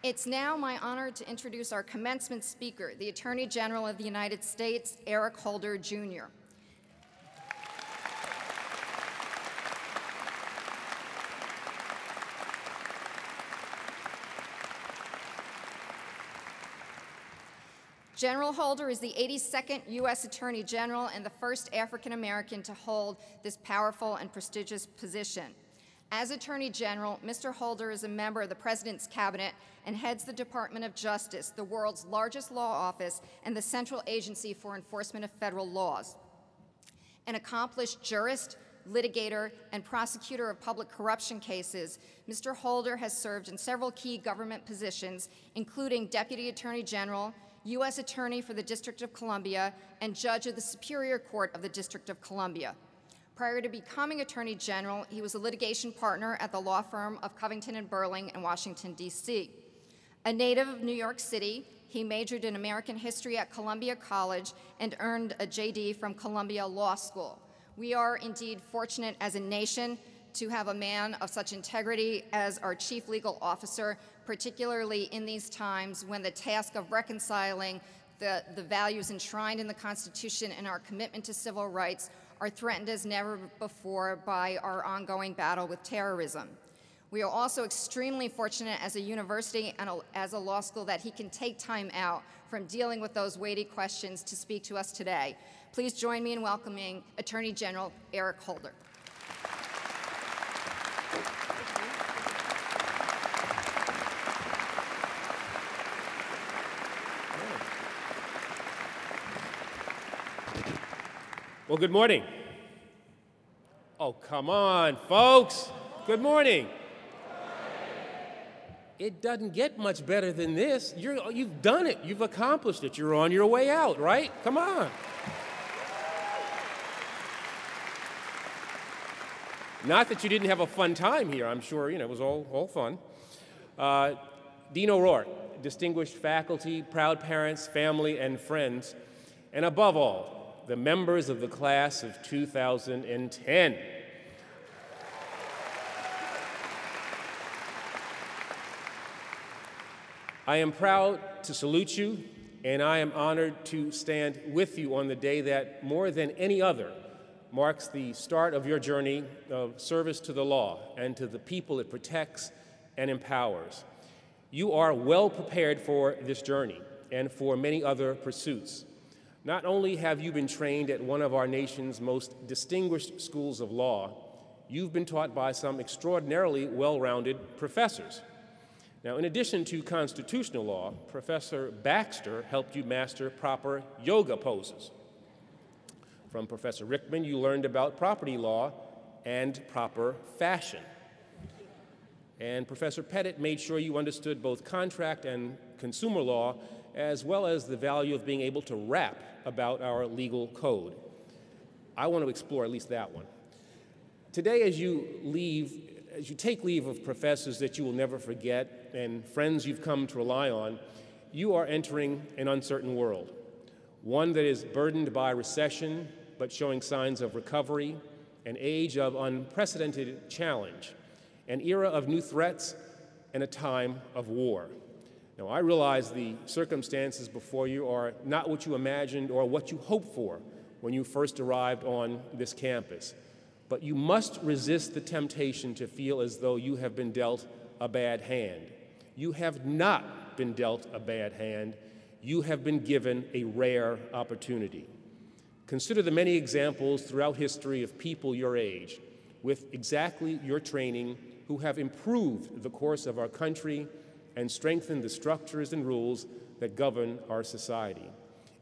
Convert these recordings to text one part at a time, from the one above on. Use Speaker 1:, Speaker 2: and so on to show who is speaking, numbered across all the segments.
Speaker 1: It's now my honor to introduce our commencement speaker, the Attorney General of the United States, Eric Holder, Jr. General Holder is the 82nd U.S. Attorney General and the first African American to hold this powerful and prestigious position. As Attorney General, Mr. Holder is a member of the President's Cabinet and heads the Department of Justice, the world's largest law office and the central agency for enforcement of federal laws. An accomplished jurist, litigator, and prosecutor of public corruption cases, Mr. Holder has served in several key government positions, including Deputy Attorney General, U.S. Attorney for the District of Columbia, and Judge of the Superior Court of the District of Columbia. Prior to becoming Attorney General, he was a litigation partner at the law firm of Covington & Burling in Washington, D.C. A native of New York City, he majored in American history at Columbia College and earned a J.D. from Columbia Law School. We are indeed fortunate as a nation to have a man of such integrity as our Chief Legal Officer, particularly in these times when the task of reconciling the values enshrined in the Constitution and our commitment to civil rights are threatened as never before by our ongoing battle with terrorism. We are also extremely fortunate as a university and as a law school that he can take time out from dealing with those weighty questions to speak to us today. Please join me in welcoming Attorney General Eric Holder.
Speaker 2: Well, good morning. Oh, come on, folks. Good morning. It doesn't get much better than this. You've done it. You've accomplished it. You're on your way out, right? Come on. Not that you didn't have a fun time here. I'm sure, it was all fun. Dean O'Rourke, distinguished faculty, proud parents, family, and friends, and above all, the members of the class of 2010. I am proud to salute you, and I am honored to stand with you on the day that, more than any other, marks the start of your journey of service to the law and to the people it protects and empowers. You are well prepared for this journey and for many other pursuits. Not only have you been trained at one of our nation's most distinguished schools of law, you've been taught by some extraordinarily well-rounded professors. Now, in addition to constitutional law, Professor Baxter helped you master proper yoga poses. From Professor Rickman, you learned about property law and proper fashion. And Professor Pettit made sure you understood both contract and consumer law, as well as the value of being able to rap about our legal code. I want to explore at least that one. Today, as you take leave of professors that you will never forget and friends you've come to rely on, you are entering an uncertain world, one that is burdened by recession, but showing signs of recovery, an age of unprecedented challenge, an era of new threats, and a time of war. Now, I realize the circumstances before you are not what you imagined or what you hoped for when you first arrived on this campus, but you must resist the temptation to feel as though you have been dealt a bad hand. You have not been dealt a bad hand. You have been given a rare opportunity. Consider the many examples throughout history of people your age, with exactly your training, who have improved the course of our country and strengthen the structures and rules that govern our society.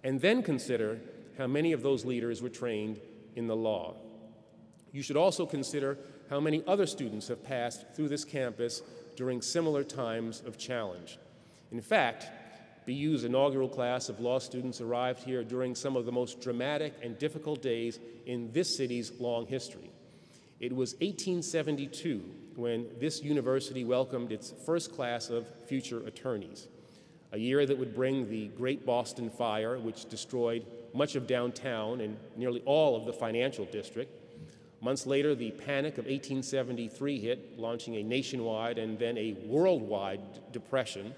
Speaker 2: And then consider how many of those leaders were trained in the law. You should also consider how many other students have passed through this campus during similar times of challenge. In fact, BU's inaugural class of law students arrived here during some of the most dramatic and difficult days in this city's long history. It was 1872 when this university welcomed its first class of future attorneys, a year that would bring the Great Boston Fire, which destroyed much of downtown and nearly all of the financial district. Months later, the Panic of 1873 hit, launching a nationwide and then a worldwide depression.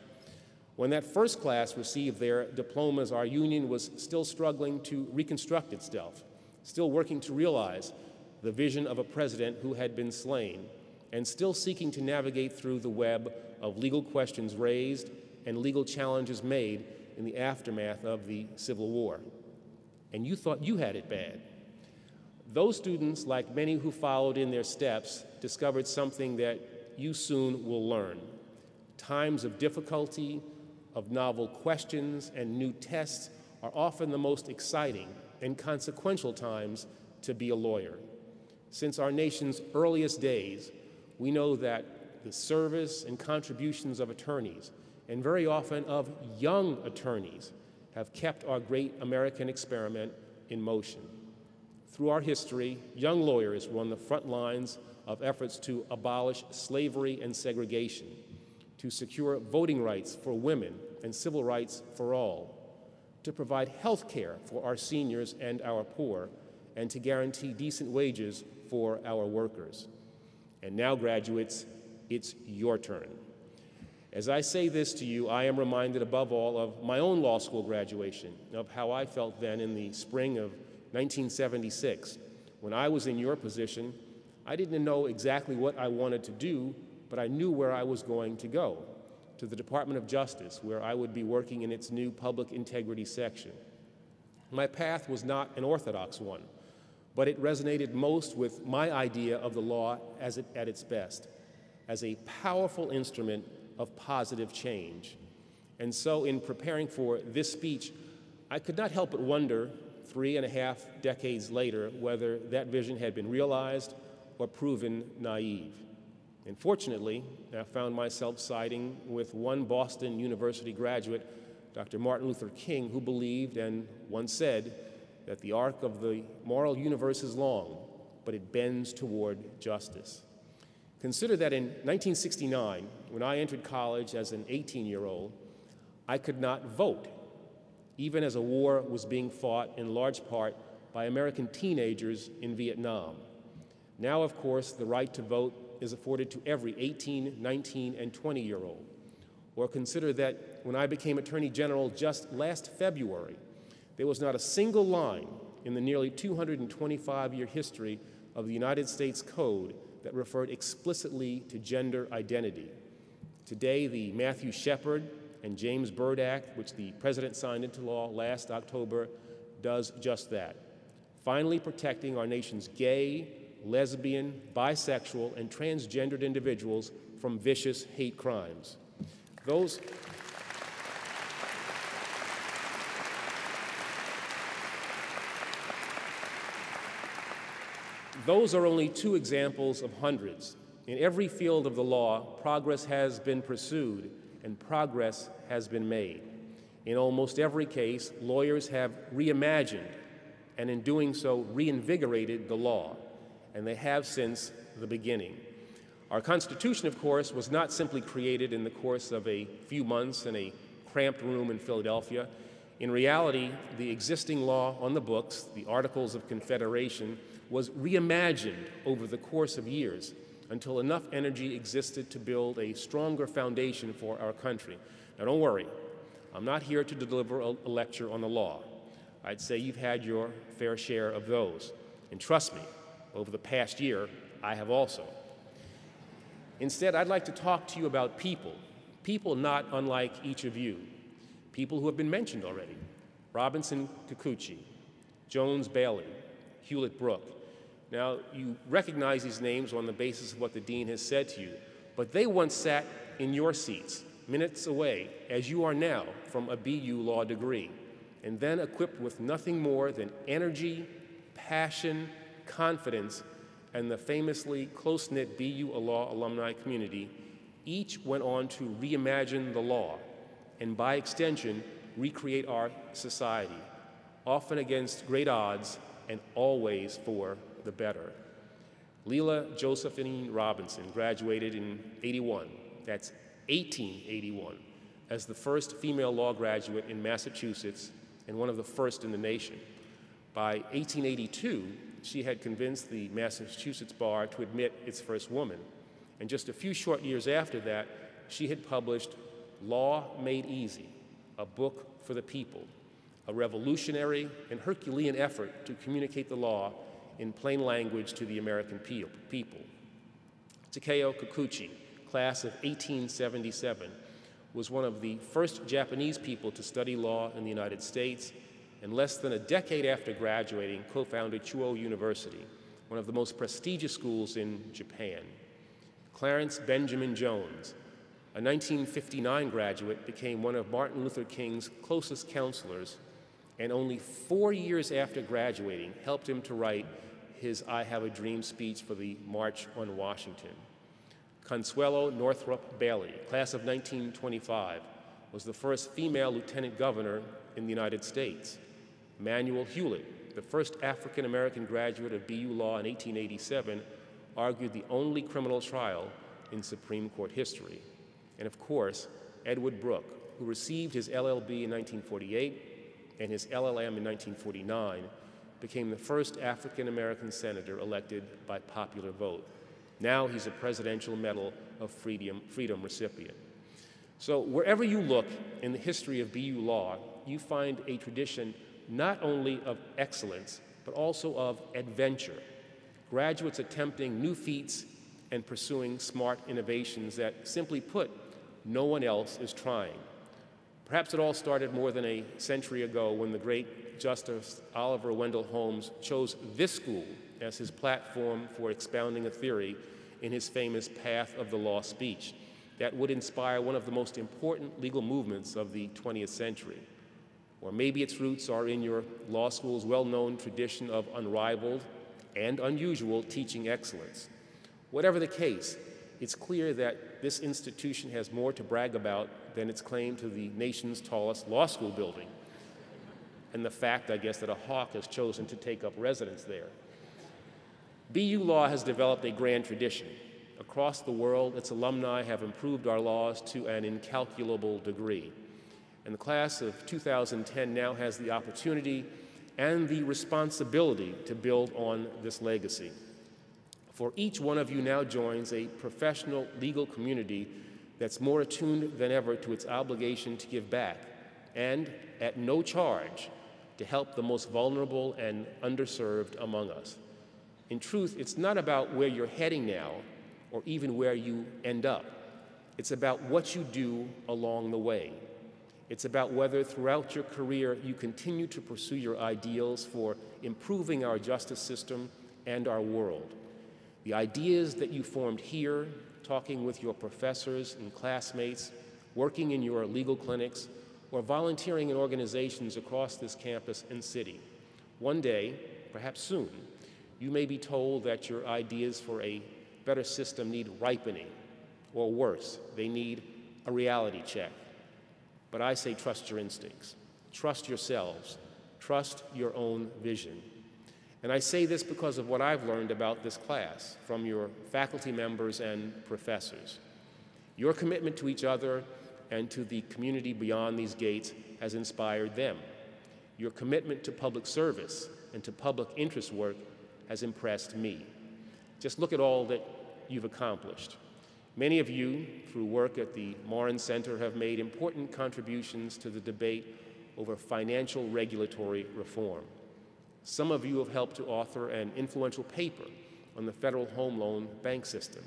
Speaker 2: When that first class received their diplomas, our union was still struggling to reconstruct itself, still working to realize the vision of a president who had been slain, and still seeking to navigate through the web of legal questions raised and legal challenges made in the aftermath of the Civil War. And you thought you had it bad. Those students, like many who followed in their steps, discovered something that you soon will learn. Times of difficulty, of novel questions and new tests are often the most exciting and consequential times to be a lawyer. Since our nation's earliest days, we know that the service and contributions of attorneys, and very often of young attorneys, have kept our great American experiment in motion. Through our history, young lawyers were on the front lines of efforts to abolish slavery and segregation, to secure voting rights for women and civil rights for all, to provide health care for our seniors and our poor, and to guarantee decent wages for our workers. And now, graduates, it's your turn. As I say this to you, I am reminded above all of my own law school graduation, of how I felt then in the spring of 1976. When I was in your position, I didn't know exactly what I wanted to do, but I knew where I was going to go, to the Department of Justice, where I would be working in its new public integrity section. My path was not an orthodox one, but it resonated most with my idea of the law at its best, as a powerful instrument of positive change. And so in preparing for this speech, I could not help but wonder, 3.5 decades later, whether that vision had been realized or proven naive. And fortunately, I found myself siding with one Boston University graduate, Dr. Martin Luther King, who believed and once said that the arc of the moral universe is long, but it bends toward justice. Consider that in 1969, when I entered college as an 18-year-old, I could not vote, even as a war was being fought in large part by American teenagers in Vietnam. Now, of course, the right to vote is afforded to every 18, 19, and 20-year-old. Or consider that when I became Attorney General just last February, there was not a single line in the nearly 225-year history of the United States Code that referred explicitly to gender identity. Today, the Matthew Shepard and James Byrd Act, which the President signed into law last October, does just that, finally protecting our nation's gay, lesbian, bisexual, and transgendered individuals from vicious hate crimes. Those are only two examples of hundreds. In every field of the law, progress has been pursued and progress has been made. In almost every case, lawyers have reimagined and in doing so reinvigorated the law, and they have since the beginning. Our Constitution, of course, was not simply created in the course of a few months in a cramped room in Philadelphia. In reality, the existing law on the books, the Articles of Confederation, was reimagined over the course of years until enough energy existed to build a stronger foundation for our country. Now, don't worry, I'm not here to deliver a lecture on the law. I'd say you've had your fair share of those. And trust me, over the past year, I have also. Instead, I'd like to talk to you about people not unlike each of you, people who have been mentioned already: Robinson Kikuchi, Jones Bailey, Hewlett Brooke. Now, you recognize these names on the basis of what the dean has said to you, but they once sat in your seats, minutes away, as you are now, from a BU law degree, and then equipped with nothing more than energy, passion, confidence, and the famously close-knit BU Law alumni community, each went on to reimagine the law, and by extension, recreate our society, often against great odds and always for the better. Leela Josephine Robinson graduated in '81, that's 1881, as the first female law graduate in Massachusetts and one of the first in the nation. By 1882, she had convinced the Massachusetts bar to admit its first woman. And just a few short years after that, she had published Law Made Easy, a book for the people, a revolutionary and Herculean effort to communicate the law in plain language to the American people. Takeo Kikuchi, class of 1877, was one of the first Japanese people to study law in the United States, and less than a decade after graduating, co-founded Chuo University, one of the most prestigious schools in Japan. Clarence Benjamin Jones, a 1959 graduate, became one of Martin Luther King's closest counselors, and only 4 years after graduating, helped him to write his I Have a Dream speech for the March on Washington. Consuelo Northrop Bailey, class of 1925, was the first female lieutenant governor in the United States. Manuel Hewlett, the first African-American graduate of BU Law in 1887, argued the only criminal trial in Supreme Court history. And of course, Edward Brooke, who received his LLB in 1948 and his LLM in 1949, became the first African-American senator elected by popular vote. Now he's a Presidential Medal of Freedom recipient. So wherever you look in the history of BU Law, you find a tradition not only of excellence, but also of adventure. Graduates attempting new feats and pursuing smart innovations that, simply put, no one else is trying. Perhaps it all started more than a century ago when the great Justice Oliver Wendell Holmes chose this school as his platform for expounding a theory in his famous Path of the Law speech that would inspire one of the most important legal movements of the 20th century. Or maybe its roots are in your law school's well-known tradition of unrivaled and unusual teaching excellence. Whatever the case, it's clear that this institution has more to brag about than its claim to the nation's tallest law school building, and the fact, I guess, that a hawk has chosen to take up residence there. BU Law has developed a grand tradition. Across the world, its alumni have improved our laws to an incalculable degree. And the class of 2010 now has the opportunity and the responsibility to build on this legacy. For each one of you now joins a professional legal community that's more attuned than ever to its obligation to give back, and at no charge, to help the most vulnerable and underserved among us. In truth, it's not about where you're heading now, or even where you end up. It's about what you do along the way. It's about whether throughout your career you continue to pursue your ideals for improving our justice system and our world. The ideas that you formed here, talking with your professors and classmates, working in your legal clinics, or volunteering in organizations across this campus and city. One day, perhaps soon, you may be told that your ideas for a better system need ripening, or worse, they need a reality check. But I say trust your instincts, trust yourselves, trust your own vision. And I say this because of what I've learned about this class from your faculty members and professors. Your commitment to each other and to the community beyond these gates has inspired them. Your commitment to public service and to public interest work has impressed me. Just look at all that you've accomplished. Many of you, through work at the Morin Center, have made important contributions to the debate over financial regulatory reform. Some of you have helped to author an influential paper on the federal home loan bank system.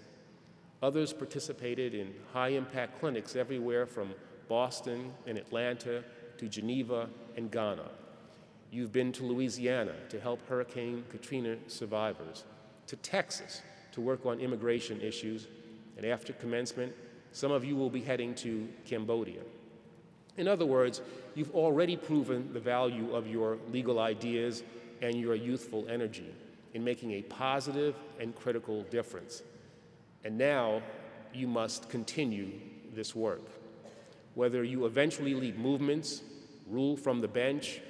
Speaker 2: Others participated in high-impact clinics everywhere from Boston and Atlanta to Geneva and Ghana. You've been to Louisiana to help Hurricane Katrina survivors, to Texas to work on immigration issues, and after commencement, some of you will be heading to Cambodia. In other words, you've already proven the value of your legal ideas and your youthful energy in making a positive and critical difference. And now you must continue this work. Whether you eventually lead movements, rule from the bench,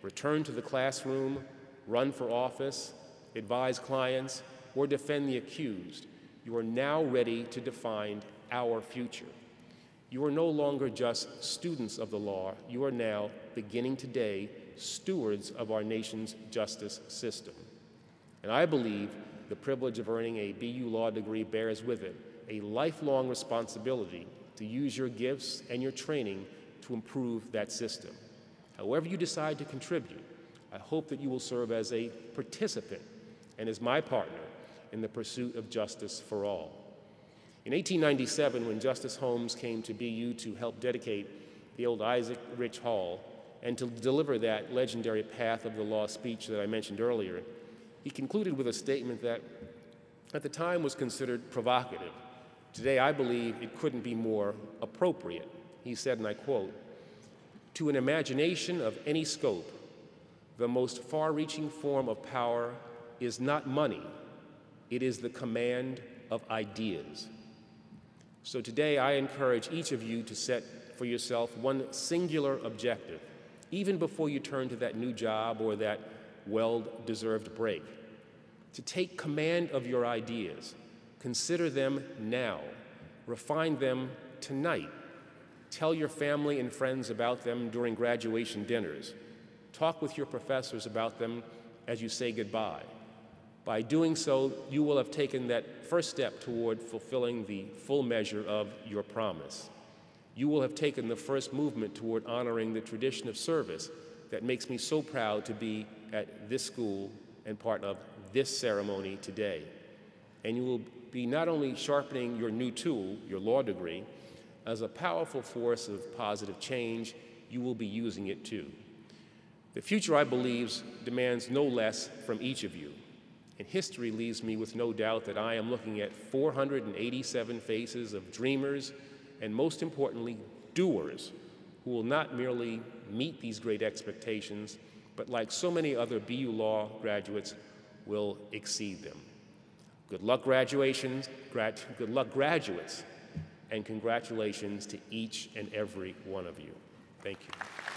Speaker 2: return to the classroom, run for office, advise clients, or defend the accused, you are now ready to define our future. You are no longer just students of the law. You are now, beginning today, stewards of our nation's justice system. And I believe the privilege of earning a BU Law degree bears with it a lifelong responsibility to use your gifts and your training to improve that system. However you decide to contribute, I hope that you will serve as a participant and as my partner in the pursuit of justice for all. In 1897, when Justice Holmes came to BU to help dedicate the old Isaac Rich Hall and to deliver that legendary Path of the Law speech that I mentioned earlier, he concluded with a statement that at the time was considered provocative. Today, I believe it couldn't be more appropriate. He said, and I quote, "To an imagination of any scope, the most far-reaching form of power is not money, it is the command of ideas." So today, I encourage each of you to set for yourself one singular objective, even before you turn to that new job or that well-deserved break. To take command of your ideas, consider them now, refine them tonight, tell your family and friends about them during graduation dinners, talk with your professors about them as you say goodbye. By doing so, you will have taken that first step toward fulfilling the full measure of your promise. You will have taken the first movement toward honoring the tradition of service that makes me so proud to be at this school and part of this ceremony today. And you will be not only sharpening your new tool, your law degree, as a powerful force of positive change, you will be using it too. The future, I believe, demands no less from each of you. And history leaves me with no doubt that I am looking at 487 faces of dreamers and, most importantly, doers who will not merely meet these great expectations, but like so many other BU Law graduates, will exceed them. Good luck, graduates, and congratulations to each and every one of you. Thank you.